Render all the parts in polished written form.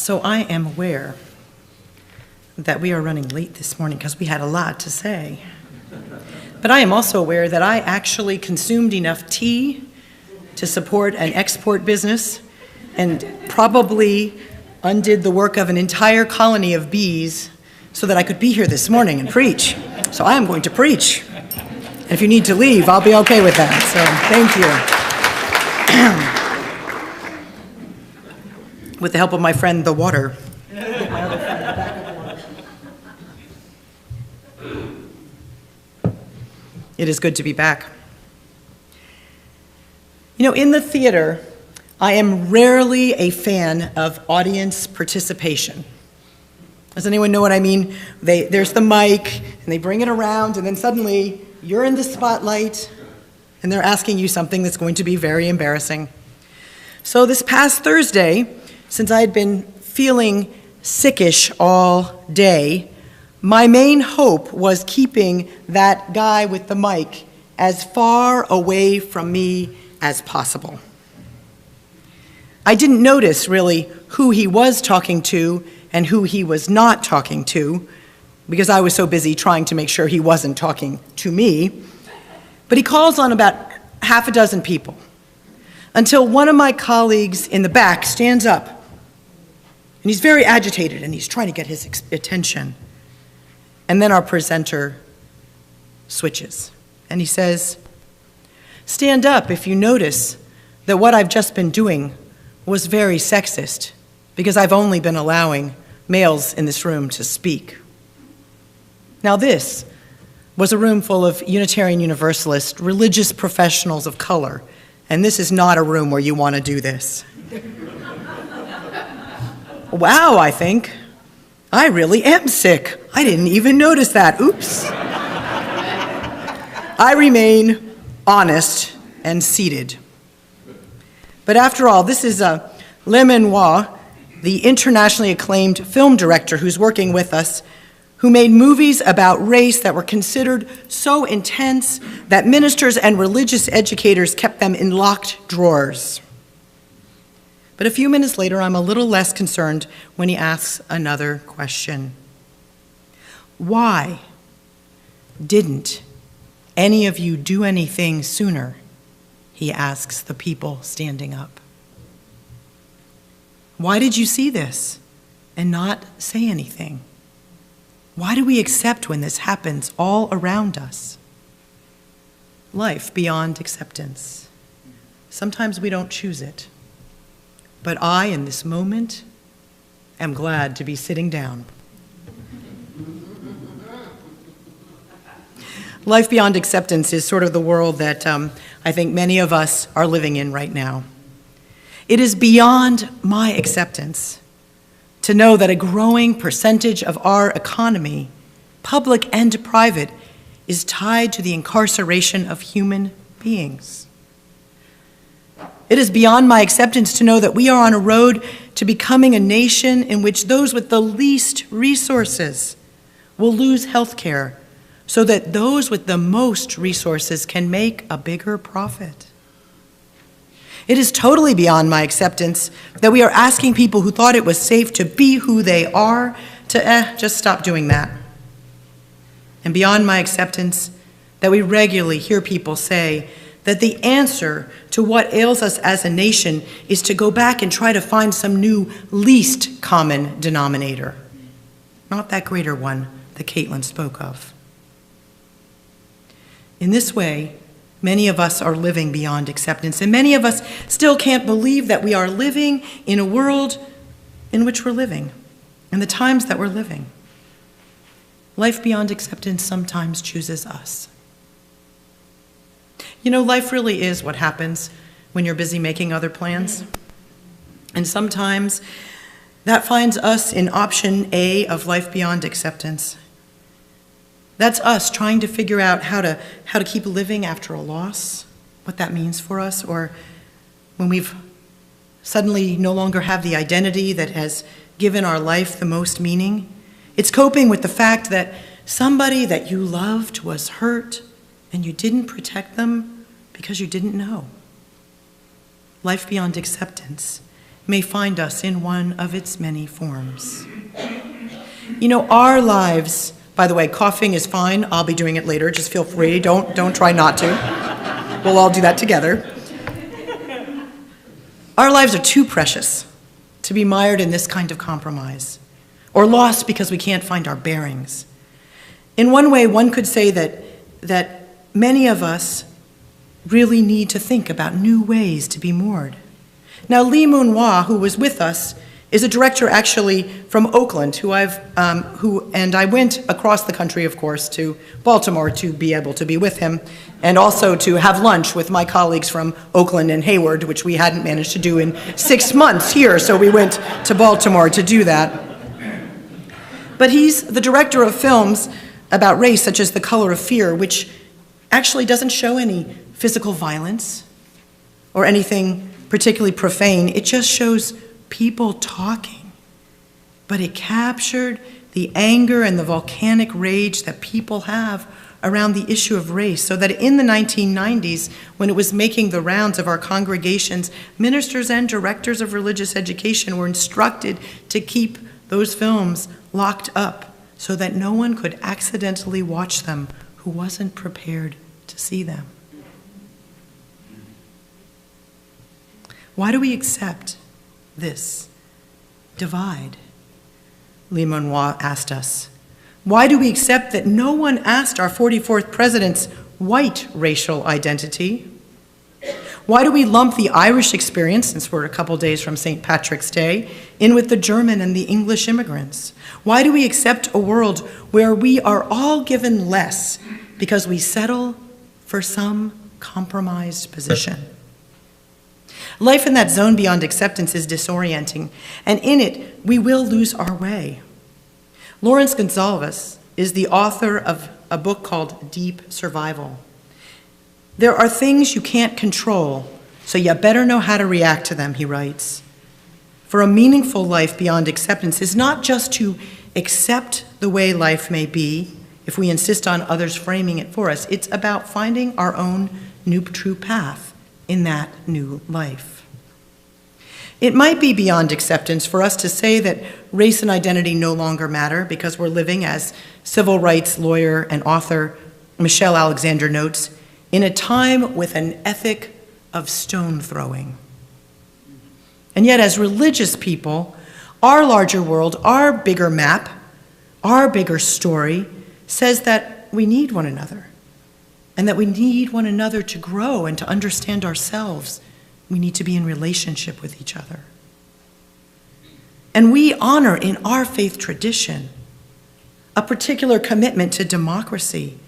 So I am aware that we are running late this morning because we had a lot to say. But I am also aware that I actually consumed enough tea to support an export business and probably undid the work of an entire colony of bees so that I could be here this morning and preach. So I am going to preach. And if you need to leave, I'll be okay with that. So thank you. With the help of my friend, the water. It is good to be back. You know, in the theater, I am rarely a fan of audience participation. Does anyone know what I mean? There's the mic, and they bring it around, and then suddenly you're in the spotlight, and they're asking you something that's going to be very embarrassing. So this past Thursday, since I had been feeling sickish all day, my main hope was keeping that guy with the mic as far away from me as possible. I didn't notice really who he was talking to and who he was not talking to, because I was so busy trying to make sure he wasn't talking to me. But he calls on about half a dozen people, until one of my colleagues in the back stands up. And he's very agitated, and he's trying to get his attention. And then our presenter switches, and he says, "Stand up if you notice that what I've just been doing was very sexist, because I've only been allowing males in this room to speak." Now this was a room full of Unitarian Universalist religious professionals of color, and this is not a room where you want to do this. Wow, I think. I really am sick. I didn't even notice that. Oops. I remain honest and seated. But after all, this is Le Manoir, the internationally acclaimed film director who's working with us, who made movies about race that were considered so intense that ministers and religious educators kept them in locked drawers. But a few minutes later, I'm a little less concerned when he asks another question. Why didn't any of you do anything sooner? He asks the people standing up. Why did you see this and not say anything? Why do we accept when this happens all around us? Life beyond acceptance. Sometimes we don't choose it. But I, in this moment, am glad to be sitting down. Life beyond acceptance is sort of the world that I think many of us are living in right now. It is beyond my acceptance to know that a growing percentage of our economy, public and private, is tied to the incarceration of human beings. It is beyond my acceptance to know that we are on a road to becoming a nation in which those with the least resources will lose health care so that those with the most resources can make a bigger profit. It is totally beyond my acceptance that we are asking people who thought it was safe to be who they are to just stop doing that. And beyond my acceptance that we regularly hear people say that the answer to what ails us as a nation is to go back and try to find some new least common denominator, not that greater one that Caitlin spoke of. In this way, many of us are living beyond acceptance, and many of us still can't believe that we are living in a world in which we're living, and the times that we're living. Life beyond acceptance sometimes chooses us. You know, life really is what happens when you're busy making other plans. And sometimes that finds us in option A of life beyond acceptance. That's us trying to figure out how to keep living after a loss, what that means for us, or when we've suddenly no longer have the identity that has given our life the most meaning. It's coping with the fact that somebody that you loved was hurt and you didn't protect them because you didn't know. Life beyond acceptance may find us in one of its many forms. You know, our lives, by the way, coughing is fine. I'll be doing it later. Just feel free. Don't try not to. We'll all do that together. Our lives are too precious to be mired in this kind of compromise, or lost because we can't find our bearings. In one way, one could say that many of us really need to think about new ways to be moored. Now, Lee Moon-Hwa, who was with us, is a director actually from Oakland, and I went across the country, of course, to Baltimore to be able to be with him, and also to have lunch with my colleagues from Oakland and Hayward, which we hadn't managed to do in 6 months here, so we went to Baltimore to do that. But he's the director of films about race, such as The Color of Fear, which actually doesn't show any physical violence or anything particularly profane. It just shows people talking. But it captured the anger and the volcanic rage that people have around the issue of race, so that in the 1990s, when it was making the rounds of our congregations, ministers and directors of religious education were instructed to keep those films locked up so that no one could accidentally watch them who wasn't prepared to see them. Why do we accept this divide? Lee Moon-Hwa asked us. Why do we accept that no one asked our 44th president's white racial identity? Why do we lump the Irish experience, since we're a couple days from St. Patrick's Day, in with the German and the English immigrants? Why do we accept a world where we are all given less because we settle for some compromised position? Life in that zone beyond acceptance is disorienting, and in it, we will lose our way. Lawrence Gonsalves is the author of a book called Deep Survival. There are things you can't control, so you better know how to react to them, he writes. For a meaningful life beyond acceptance is not just to accept the way life may be if we insist on others framing it for us. It's about finding our own new true path in that new life. It might be beyond acceptance for us to say that race and identity no longer matter because we're living, as civil rights lawyer and author Michelle Alexander notes, in a time with an ethic of stone throwing. And yet, as religious people, our larger world, our bigger map, our bigger story says that we need one another, and that we need one another to grow and to understand ourselves. We need to be in relationship with each other. And we honor in our faith tradition a particular commitment to democracy.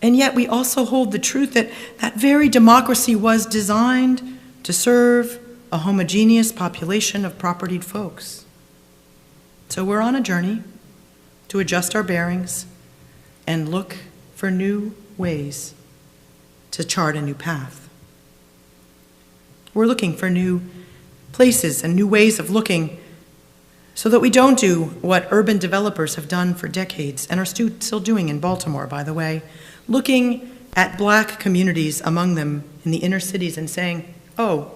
And yet we also hold the truth that that very democracy was designed to serve a homogeneous population of propertied folks. So we're on a journey to adjust our bearings and look for new ways to chart a new path. We're looking for new places and new ways of looking so that we don't do what urban developers have done for decades and are still doing in Baltimore, by the way, looking at black communities among them in the inner cities and saying, oh,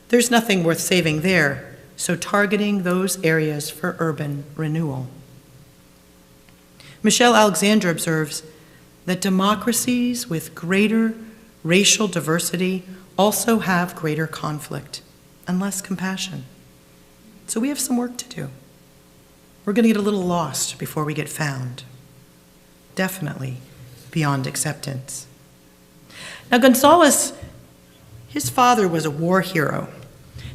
there's nothing worth saving there, so targeting those areas for urban renewal. Michelle Alexander observes that democracies with greater racial diversity also have greater conflict and less compassion. So we have some work to do. We're going to get a little lost before we get found. Definitely beyond acceptance. Now, Gonsalves, his father was a war hero.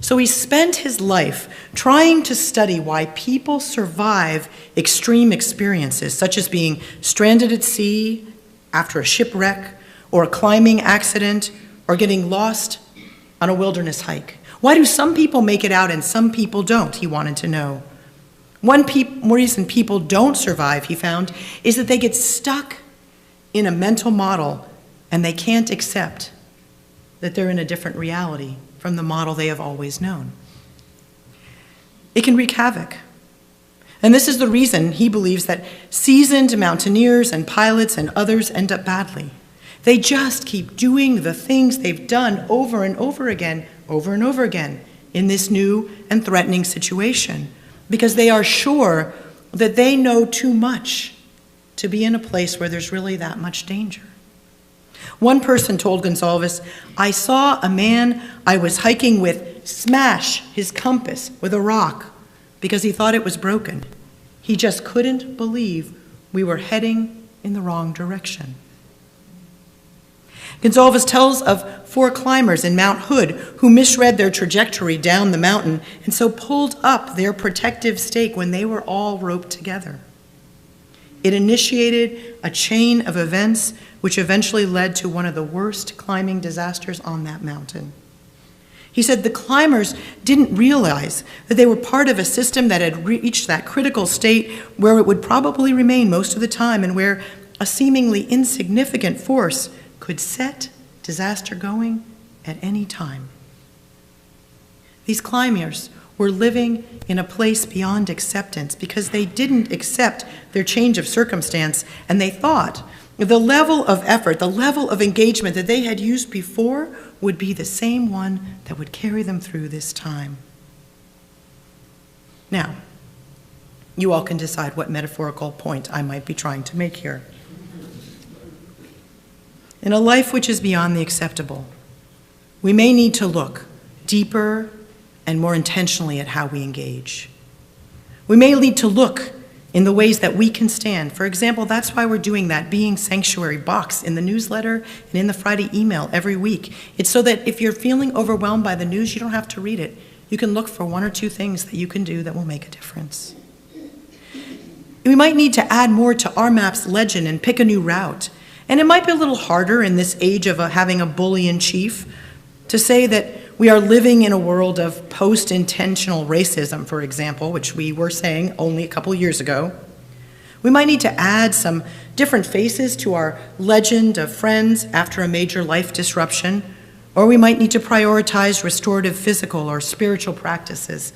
So he spent his life trying to study why people survive extreme experiences, such as being stranded at sea after a shipwreck, or a climbing accident, or getting lost on a wilderness hike. Why do some people make it out and some people don't, he wanted to know. One reason people don't survive, he found, is that they get stuck in a mental model and they can't accept that they're in a different reality from the model they have always known. It can wreak havoc. And this is the reason he believes that seasoned mountaineers and pilots and others end up badly. They just keep doing the things they've done over and over again, in this new and threatening situation because they are sure that they know too much to be in a place where there's really that much danger. One person told Gonsalves, "I saw a man I was hiking with smash his compass with a rock because he thought it was broken. He just couldn't believe we were heading in the wrong direction." Gonsalves tells of 4 climbers in Mount Hood who misread their trajectory down the mountain and so pulled up their protective stake when they were all roped together. It initiated a chain of events which eventually led to one of the worst climbing disasters on that mountain. He said the climbers didn't realize that they were part of a system that had reached that critical state where it would probably remain most of the time and where a seemingly insignificant force could set disaster going at any time. These climbers were living in a place beyond acceptance because they didn't accept their change of circumstance, and they thought the level of effort, the level of engagement that they had used before would be the same one that would carry them through this time. Now, you all can decide what metaphorical point I might be trying to make here. In a life which is beyond the acceptable, we may need to look deeper and more intentionally at how we engage. We may need to look in the ways that we can stand. For example, that's why we're doing that Being Sanctuary box in the newsletter and in the Friday email every week. It's so that if you're feeling overwhelmed by the news, you don't have to read it. You can look for 1 or 2 things that you can do that will make a difference. We might need to add more to our map's legend and pick a new route. And it might be a little harder in this age of having a bully in chief to say that we are living in a world of post-intentional racism, for example, which we were saying only a couple years ago. We might need to add some different faces to our legend of friends after a major life disruption, or we might need to prioritize restorative physical or spiritual practices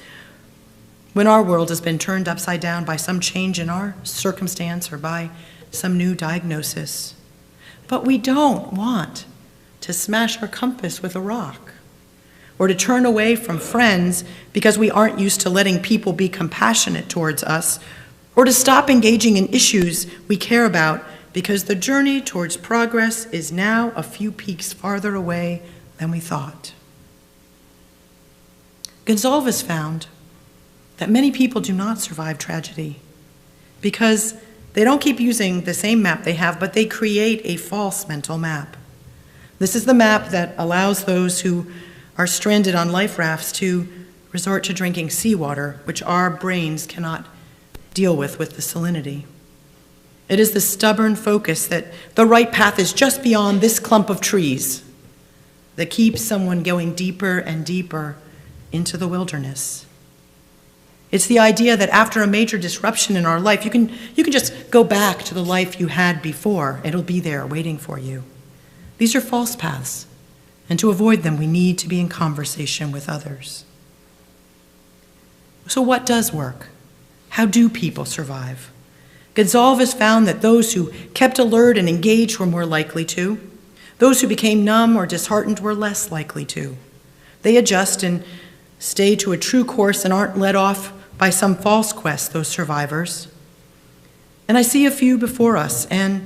when our world has been turned upside down by some change in our circumstance or by some new diagnosis. But we don't want to smash our compass with a rock or to turn away from friends because we aren't used to letting people be compassionate towards us, or to stop engaging in issues we care about because the journey towards progress is now a few peaks farther away than we thought. Gonsalves found that many people do not survive tragedy because they don't keep using the same map they have, but they create a false mental map. This is the map that allows those who are stranded on life rafts to resort to drinking seawater, which our brains cannot deal with the salinity. It is the stubborn focus that the right path is just beyond this clump of trees that keeps someone going deeper and deeper into the wilderness. It's the idea that after a major disruption in our life, you can just go back to the life you had before. It'll be there waiting for you. These are false paths, and to avoid them, we need to be in conversation with others. So what does work? How do people survive? Gonsalves found that those who kept alert and engaged were more likely to. Those who became numb or disheartened were less likely to. They adjust and stay to a true course and aren't led off by some false quest, those survivors. And I see a few before us, and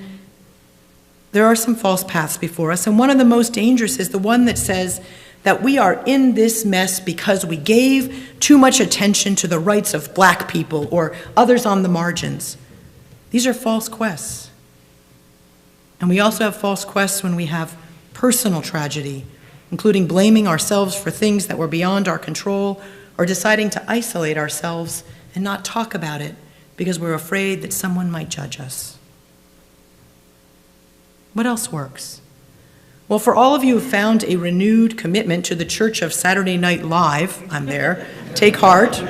there are some false paths before us, and one of the most dangerous is the one that says that we are in this mess because we gave too much attention to the rights of black people or others on the margins. These are false quests. And we also have false quests when we have personal tragedy, including blaming ourselves for things that were beyond our control or deciding to isolate ourselves and not talk about it because we're afraid that someone might judge us. What else works? Well, for all of you who found a renewed commitment to the Church of Saturday Night Live, I'm there, take heart.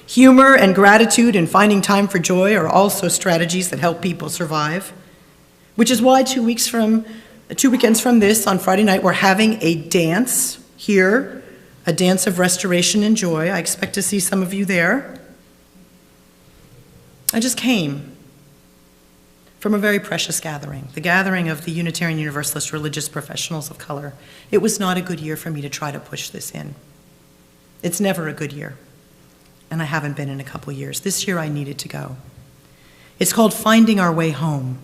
Humor and gratitude and finding time for joy are also strategies that help people survive, which is why 2 weekends from this, on Friday night, we're having a dance here, a dance of restoration and joy. I expect to see some of you there. I just came from a very precious gathering, the gathering of the Unitarian Universalist religious professionals of color. It was not a good year for me to try to push this in. It's never a good year, and I haven't been in a couple years. This year I needed to go. It's called Finding Our Way Home,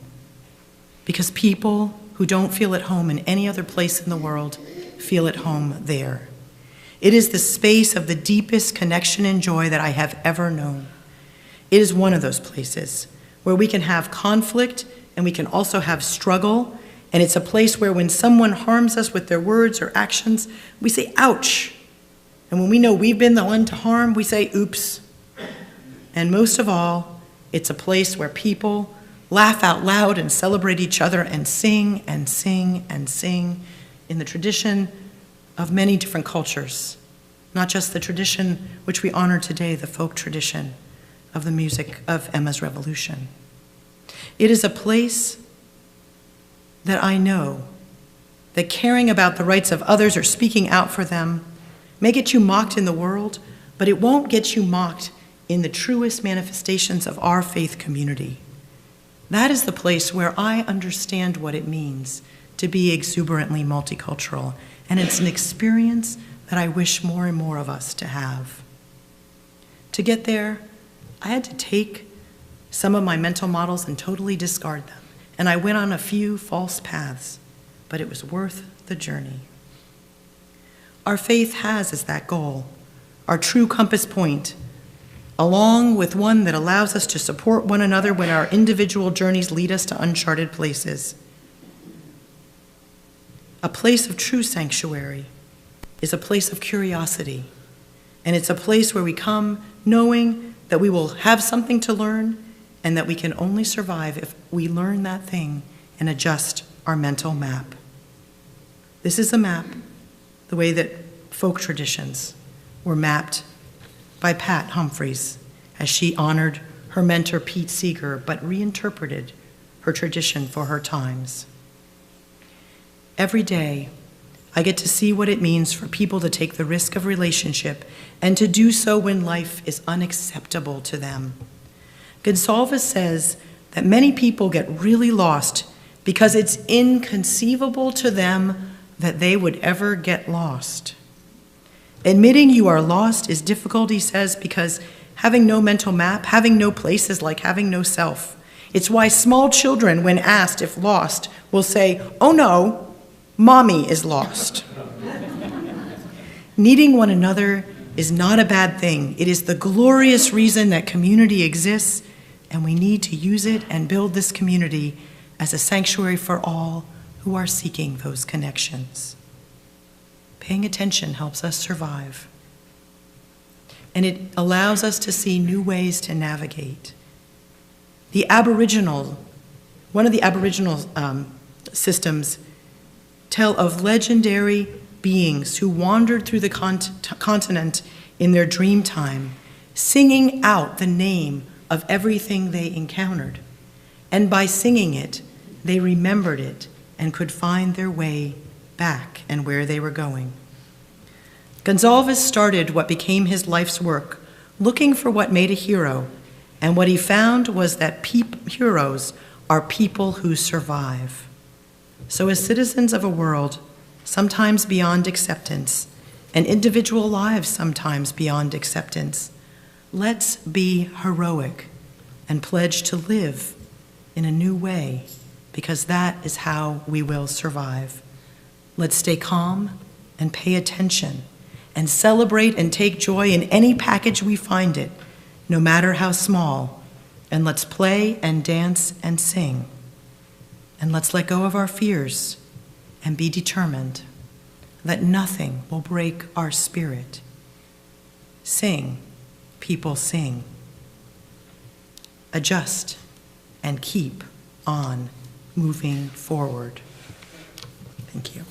because people who don't feel at home in any other place in the world feel at home there. It is the space of the deepest connection and joy that I have ever known. It is one of those places where we can have conflict and we can also have struggle, and it's a place where when someone harms us with their words or actions, we say, ouch. And when we know we've been the one to harm, we say, oops. And most of all, it's a place where people laugh out loud and celebrate each other and sing and sing and sing in the tradition of many different cultures, not just the tradition which we honor today, the folk tradition of the music of Emma's Revolution. It is a place that I know that caring about the rights of others or speaking out for them may get you mocked in the world, but it won't get you mocked in the truest manifestations of our faith community. That is the place where I understand what it means to be exuberantly multicultural, and it's an experience that I wish more and more of us to have. To get there, I had to take some of my mental models and totally discard them, and I went on a few false paths, but it was worth the journey. Our faith has as that goal, our true compass point, along with one that allows us to support one another when our individual journeys lead us to uncharted places. A place of true sanctuary is a place of curiosity, and it's a place where we come knowing that we will have something to learn and that we can only survive if we learn that thing and adjust our mental map. This is a map, the way that folk traditions were mapped by Pat Humphreys as she honored her mentor Pete Seeger, but reinterpreted her tradition for her times. Every day, I get to see what it means for people to take the risk of relationship and to do so when life is unacceptable to them. Gonsalves says that many people get really lost because it's inconceivable to them that they would ever get lost. Admitting you are lost is difficult, he says, because having no mental map, having no place is like having no self. It's why small children, when asked if lost, will say, "Oh no, mommy is lost." Needing one another is not a bad thing. It is the glorious reason that community exists, and we need to use it and build this community as a sanctuary for all who are seeking those connections. Paying attention helps us survive, and it allows us to see new ways to navigate. One of the Aboriginal systems tell of legendary beings who wandered through the continent in their dream time, singing out the name of everything they encountered. And by singing it, they remembered it and could find their way back and where they were going. Gonsalves started what became his life's work, looking for what made a hero, and what he found was that heroes are people who survive. So as citizens of a world sometimes beyond acceptance, and individual lives sometimes beyond acceptance, let's be heroic and pledge to live in a new way, because that is how we will survive. Let's stay calm and pay attention and celebrate and take joy in any package we find it, no matter how small. And let's play and dance and sing. And let's let go of our fears and be determined that nothing will break our spirit. Sing, people sing. Adjust and keep on moving forward. Thank you.